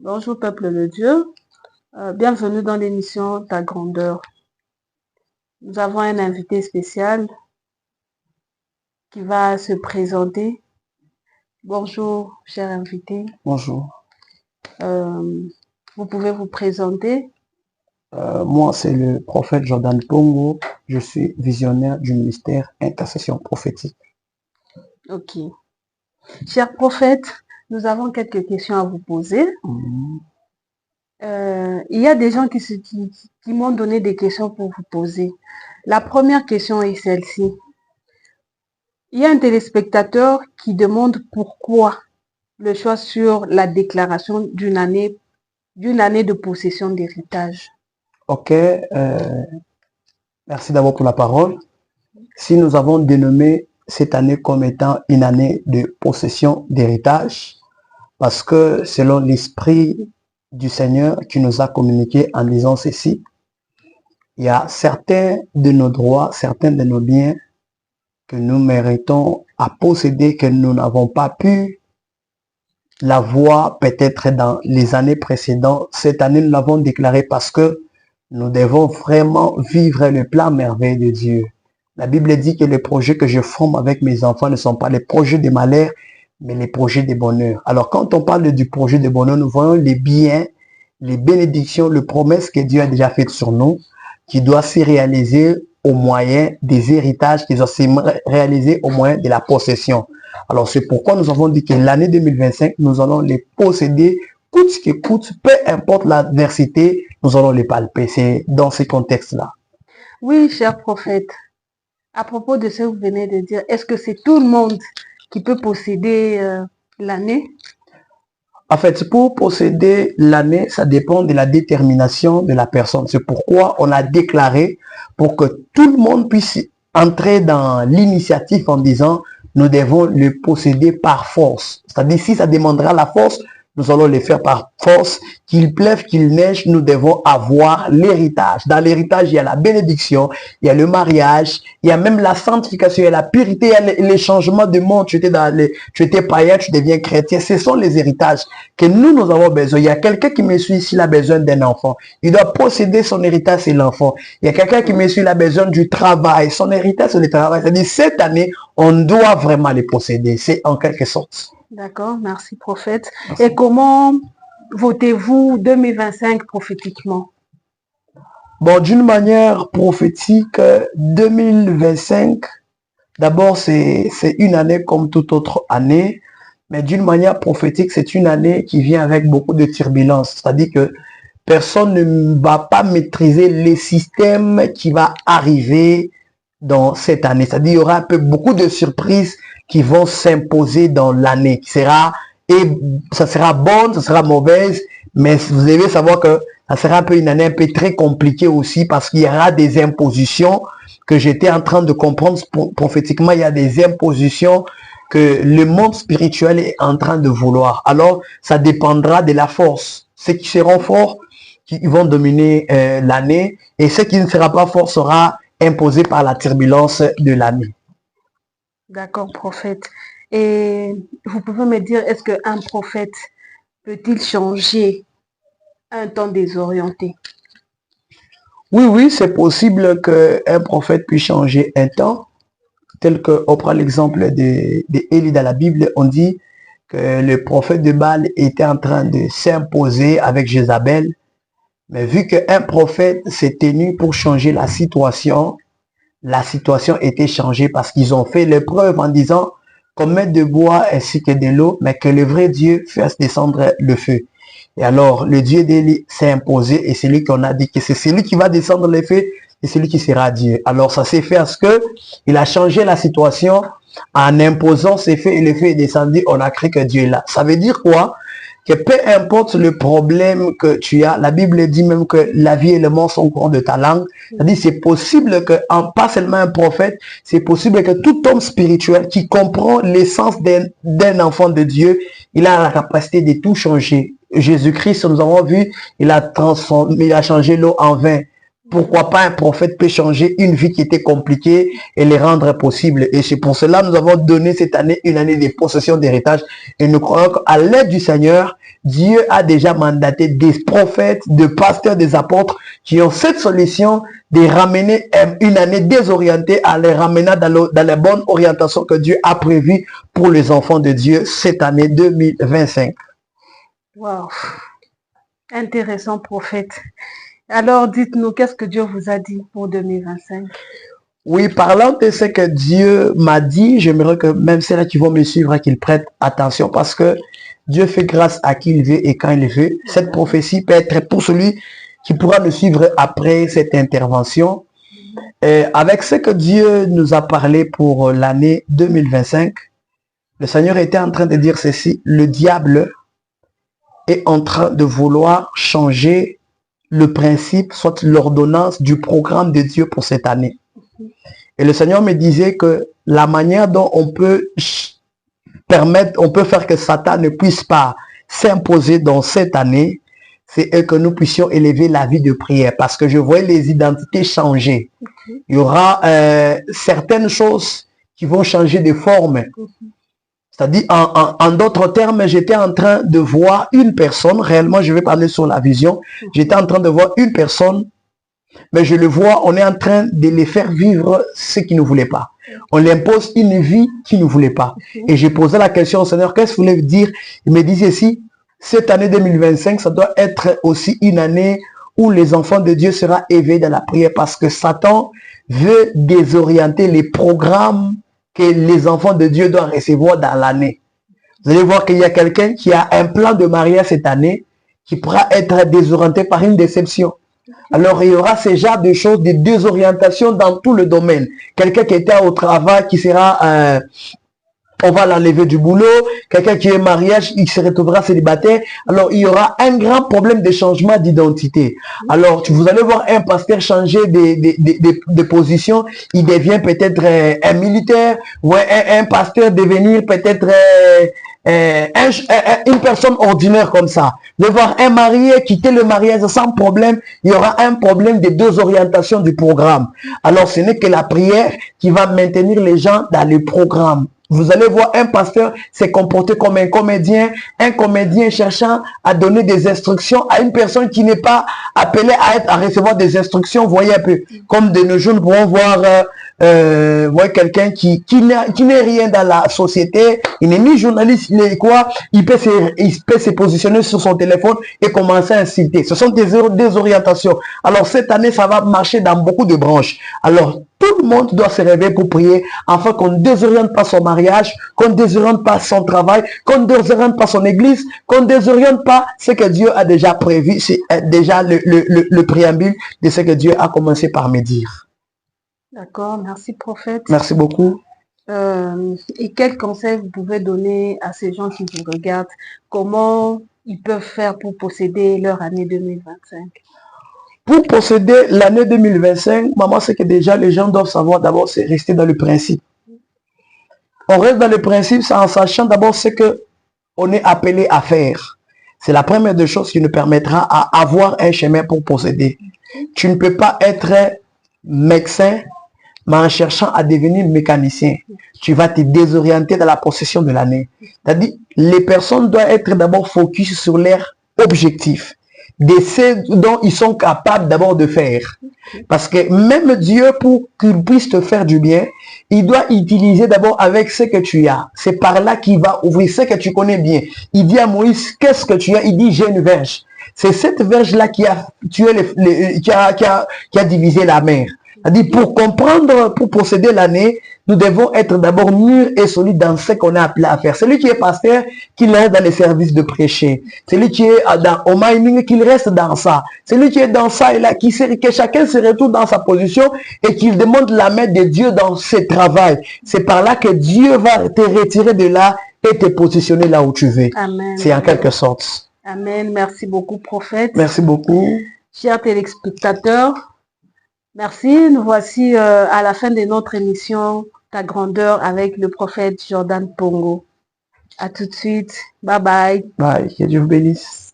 Bonjour peuple de Dieu, bienvenue dans l'émission Ta Grandeur. Nous avons un invité spécial qui va se présenter. Bonjour cher invité. Bonjour. Vous pouvez vous présenter? Moi, c'est le prophète Jordan Pongo. Je suis visionnaire du ministère Intercession prophétique. Ok. Cher prophète, nous avons quelques questions à vous poser. Il y a des gens qui m'ont donné des questions pour vous poser. La première question est celle-ci. Il y a un téléspectateur qui demande pourquoi le choix sur la déclaration d'une année de possession d'héritage. Ok, merci d'abord pour la parole. Si nous avons dénommé cette année comme étant une année de possession d'héritage, parce que selon l'Esprit du Seigneur qui nous a communiqué en disant ceci, il y a certains de nos droits, certains de nos biens que nous méritons à posséder, que nous n'avons pas pu l'avoir peut-être dans les années précédentes. Cette année, nous l'avons déclaré parce que nous devons vraiment vivre le plan merveilleux de Dieu. La Bible dit que les projets que je forme avec mes enfants ne sont pas les projets de malheur, mais les projets de bonheur. Alors, quand on parle du projet de bonheur, nous voyons les biens, les bénédictions, les promesses que Dieu a déjà faites sur nous, qui doivent se réaliser au moyen des héritages, qui doivent se réaliser au moyen de la possession. Alors, c'est pourquoi nous avons dit que l'année 2025, nous allons les posséder, coûte ce que coûte, peu importe l'adversité, nous allons les palper. C'est dans ce contexte-là. Oui, cher prophète, à propos de ce que vous venez de dire, est-ce que c'est tout le monde qui peut posséder l'année? En fait, pour posséder l'année, ça dépend de la détermination de la personne. C'est pourquoi on a déclaré pour que tout le monde puisse entrer dans l'initiative en disant nous devons le posséder par force. C'est-à-dire si ça demandera la force, nous allons le faire par force. Qu'il pleuve, qu'il neige, nous devons avoir l'héritage. Dans l'héritage, il y a la bénédiction, il y a le mariage, il y a même la sanctification, il y a la pureté, il y a les changements de monde. Tu étais païen, tu deviens chrétien. Ce sont les héritages que nous avons besoin. Il y a quelqu'un qui me suit s'il a besoin d'un enfant. Il doit posséder son héritage, c'est l'enfant. Il y a quelqu'un qui me suit, il a besoin du travail. Son héritage, c'est le travail. C'est-à-dire, cette année, on doit vraiment les posséder. C'est en quelque sorte. D'accord, merci prophète. Merci. Et comment votez-vous 2025 prophétiquement? Bon, d'une manière prophétique, 2025, d'abord, c'est une année comme toute autre année, mais d'une manière prophétique, c'est une année qui vient avec beaucoup de turbulences. C'est-à-dire que personne ne va pas maîtriser les systèmes qui va arriver dans cette année. C'est-à-dire qu'il y aura un peu beaucoup de surprises qui vont s'imposer dans l'année. Et ça sera bonne, ça sera mauvaise, mais vous devez savoir que ça sera un peu une année un peu très compliquée aussi parce qu'il y aura des impositions que j'étais en train de comprendre prophétiquement. Il y a des impositions que le monde spirituel est en train de vouloir. Alors, ça dépendra de la force. Ceux qui seront forts, qui vont dominer l'année, et ceux qui ne seront pas forts sera imposé par la turbulence de l'année. D'accord, prophète. Et vous pouvez me dire, est-ce qu'un prophète peut-il changer un temps désorienté? Oui, c'est possible qu'un prophète puisse changer un temps, tel qu'on prend l'exemple d'Élie dans la Bible, on dit que le prophète de Baal était en train de s'imposer avec Jézabel, mais vu qu'un prophète s'est tenu pour changer la situation était changée parce qu'ils ont fait l'épreuve en disant qu'on mette de bois ainsi que de l'eau, mais que le vrai Dieu fasse descendre le feu. Et alors, le Dieu d'Élie s'est imposé et c'est lui qu'on a dit que c'est celui qui va descendre le feu et celui qui sera Dieu. Alors, ça s'est fait parce que il a changé la situation en imposant ses feux et le feu est descendu. On a cru que Dieu est là. Ça veut dire quoi? Que peu importe le problème que tu as, la Bible dit même que la vie et le mort sont au courant de ta langue. C'est-à-dire c'est possible que, pas seulement un prophète, c'est possible que tout homme spirituel qui comprend l'essence d'un enfant de Dieu, il a la capacité de tout changer. Jésus-Christ, nous avons vu, il a transformé, il a changé l'eau en vin. Pourquoi pas un prophète peut changer une vie qui était compliquée et les rendre possibles. Et c'est pour cela que nous avons donné cette année une année de possession d'héritage. Et nous croyons qu'à l'aide du Seigneur, Dieu a déjà mandaté des prophètes, des pasteurs, des apôtres qui ont cette solution de ramener une année désorientée à les ramener dans la bonne orientation que Dieu a prévue pour les enfants de Dieu cette année 2025. Wow. Intéressant, prophète. Alors, dites-nous, qu'est-ce que Dieu vous a dit pour 2025? Oui, parlant de ce que Dieu m'a dit, j'aimerais que même ceux-là qui vont me suivre, qu'ils prêtent attention parce que Dieu fait grâce à qui il veut et quand il veut. Cette prophétie peut être pour celui qui pourra nous suivre après cette intervention. Et avec ce que Dieu nous a parlé pour l'année 2025, le Seigneur était en train de dire ceci: le diable est en train de vouloir changer le principe, soit l'ordonnance du programme de Dieu pour cette année. Et le Seigneur me disait que la manière dont on peut faire que Satan ne puisse pas s'imposer dans cette année, c'est que nous puissions élever la vie de prière. Parce que je voyais les identités changer. Il y aura certaines choses qui vont changer de forme. C'est-à-dire, en d'autres termes, j'étais en train de voir une personne, réellement je vais parler sur la vision, j'étais en train de voir une personne, mais je le vois, on est en train de les faire vivre ce qu'ils ne voulaient pas. On leur impose une vie qu'ils ne voulaient pas. Et j'ai posé la question au Seigneur, qu'est-ce que vous voulez dire? Il me disait ici, cette année 2025, ça doit être aussi une année où les enfants de Dieu seront éveillés dans la prière parce que Satan veut désorienter les programmes que les enfants de Dieu doivent recevoir dans l'année. Vous allez voir qu'il y a quelqu'un qui a un plan de mariage cette année qui pourra être désorienté par une déception. Alors, il y aura ce genre de choses, de désorientation dans tout le domaine. Quelqu'un qui était au travail, qui sera... on va l'enlever du boulot. Quelqu'un qui est marié, il se retrouvera célibataire. Alors, il y aura un grand problème de changement d'identité. Alors, vous allez voir un pasteur changer de position. Il devient peut-être un militaire ou un pasteur devenir peut-être une personne ordinaire comme ça. De voir un marié quitter le mariage sans problème, il y aura un problème de désorientation du programme. Alors, ce n'est que la prière qui va maintenir les gens dans le programme. Vous allez voir un pasteur se comporter comme un comédien cherchant à donner des instructions à une personne qui n'est pas appelée à recevoir des instructions. Vous voyez un peu, comme de nos jours, nous pouvons voir quelqu'un qui n'est rien dans la société, il n'est ni journaliste, ni quoi, il peut se positionner sur son téléphone et commencer à insulter. Ce sont des orientations. Alors cette année, ça va marcher dans beaucoup de branches. Alors, tout le monde doit se réveiller pour prier afin qu'on ne désoriente pas son mariage, qu'on ne désoriente pas son travail, qu'on ne désoriente pas son église, qu'on ne désoriente pas ce que Dieu a déjà prévu. C'est déjà le préambule de ce que Dieu a commencé par me dire. D'accord, merci prophète. Merci beaucoup. Et quel conseil vous pouvez donner à ces gens qui vous regardent? Comment ils peuvent faire pour posséder leur année 2025? Pour posséder l'année 2025, maman, c'est que déjà les gens doivent savoir d'abord, c'est rester dans le principe. On reste dans le principe en sachant d'abord ce qu'on est appelé à faire. C'est la première des choses qui nous permettra à avoir un chemin pour posséder. Tu ne peux pas être médecin, mais en cherchant à devenir mécanicien. Tu vas te désorienter dans la possession de l'année. C'est-à-dire, les personnes doivent être d'abord focus sur leur objectif, de ce dont ils sont capables d'abord de faire. Parce que même Dieu, pour qu'il puisse te faire du bien, il doit utiliser d'abord avec ce que tu as. C'est par là qu'il va ouvrir ce que tu connais bien. Il dit à Moïse, qu'est-ce que tu as? Il dit, j'ai une verge. C'est cette verge-là qui a tué qui a divisé la mer. C'est-à-dire, pour comprendre, pour posséder l'année, nous devons être d'abord mûrs et solides dans ce qu'on est appelé à faire. Celui qui est pasteur, qu'il reste dans les services de prêcher. Celui qui est au mining, qu'il reste dans ça. Celui qui est dans ça et là, que chacun se retrouve dans sa position et qu'il demande la main de Dieu dans ce travail. C'est par là que Dieu va te retirer de là et te positionner là où tu veux. C'est en quelque sorte. Amen. Merci beaucoup, prophète. Merci beaucoup. Chers téléspectateurs, merci. Nous voici à la fin de notre émission Ta grandeur avec le prophète Jordan Pongo. À tout de suite. Bye bye. Bye. Que Dieu vous bénisse.